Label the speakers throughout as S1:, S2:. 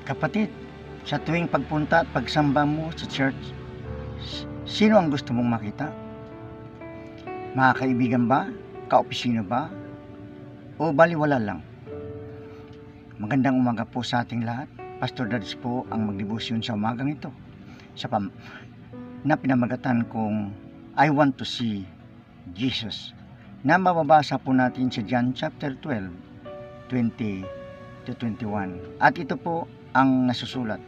S1: Kapatid, sa tuwing pagpunta at pagsamba mo sa church, sino ang gusto mong makita? Mga kaibigan ba? Kaopisina ba? O baliwala lang? Magandang umaga po sa ating lahat. Pastor Dads po ang magdebosyon sa umagang ito na pinamagatan kong I want to see Jesus, na mababasa po natin sa John chapter 12, 20 to 21. At ito po ang nasusulat.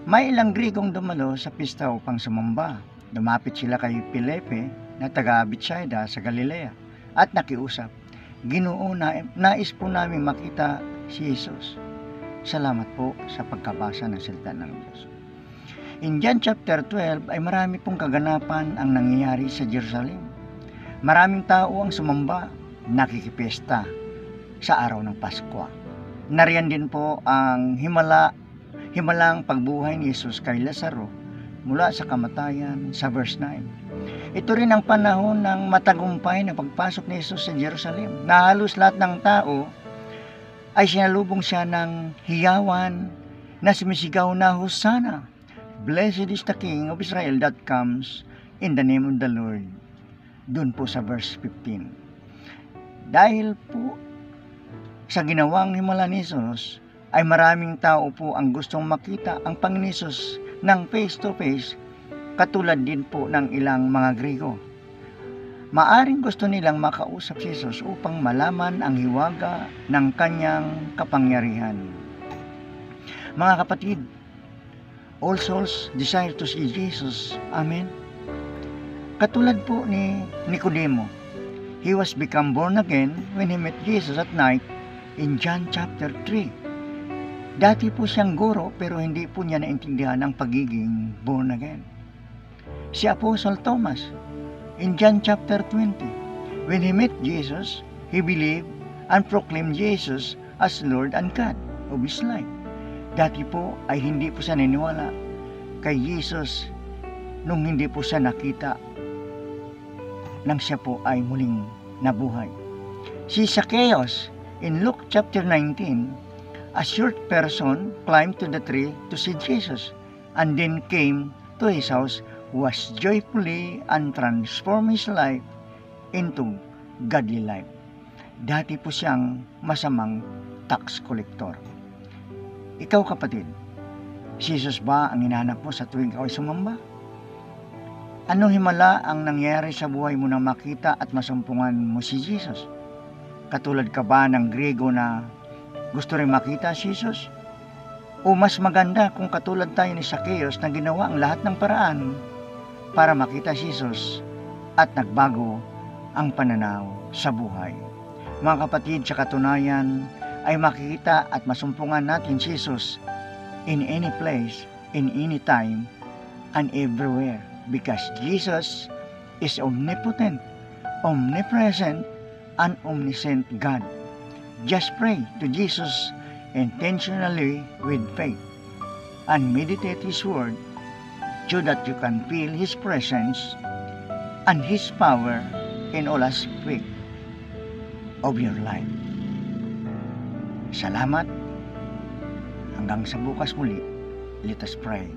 S1: May ilang Grigong dumalo sa pista upang sumamba. Lumapit sila kay Felipe na taga Betsaida sa Galilea at nakiusap, Ginoo, nais po namin makita si Jesus. Salamat po sa pagkabasa ng salita ng Diyos. In John chapter 12 ay marami pong kaganapan ang nangyayari sa Jerusalem. Maraming tao ang sumamba, nakikipiesta sa araw ng Pasko. Nariyan din po ang himalang pagbuhay ni Jesus kay Lazaro mula sa kamatayan sa verse 9. Ito rin ang panahon ng matagumpay na pagpasok ni Jesus sa Jerusalem, na halos lahat ng tao ay sinalubong siya ng hiyawan na sumisigaw na Hosanna! Blessed is the King of Israel that comes in the name of the Lord. Doon po sa verse 15. Dahil po sa ginawang himala ni Jesus, ay maraming tao po ang gustong makita ang Panginoon Jesus ng face to face, katulad din po ng ilang mga Grigo. Maaring gusto nilang makausap si Jesus upang malaman ang hiwaga ng kanyang kapangyarihan. Mga kapatid, all souls desire to see Jesus. Amen. Katulad po ni Nicodemo, he was become born again when he met Jesus at night in John chapter 3. Dati po siyang guro pero hindi po niya naintindihan ang pagiging born again. Si Apostle Thomas, in John chapter 20, when he met Jesus, he believed and proclaimed Jesus as Lord and God of his life. Dati po ay hindi po siya niniwala kay Jesus nung hindi po siya nakita nang siya po ay muling nabuhay. Si Zacchaeus, in Luke chapter 19, a short person climbed to the tree to see Jesus and then came to his house, was joyfully and transformed his life into godly life. Dati po siyang masamang tax collector. Ikaw kapatid, si Jesus ba ang hinahanap mo sa tuwing ikaw ay sumamba? Anong himala ang nangyari sa buhay mo nang makita at masumpungan mo si Jesus? Katulad ka ba ng Griego na gusto rin makita si Jesus? O mas maganda kung katulad tayo ni Zacchaeus na ginawa ang lahat ng paraan para makita si Jesus at nagbago ang pananaw sa buhay? Mga kapatid, sa katunayan ay makikita at masumpungan natin si Jesus in any place, in any time, and everywhere, because Jesus is omnipotent, omnipresent, and omniscient God. Just pray to Jesus intentionally with faith and meditate His Word so that you can feel His presence and His power in all aspects of your life. Salamat. Hanggang sa bukas muli. Let us pray.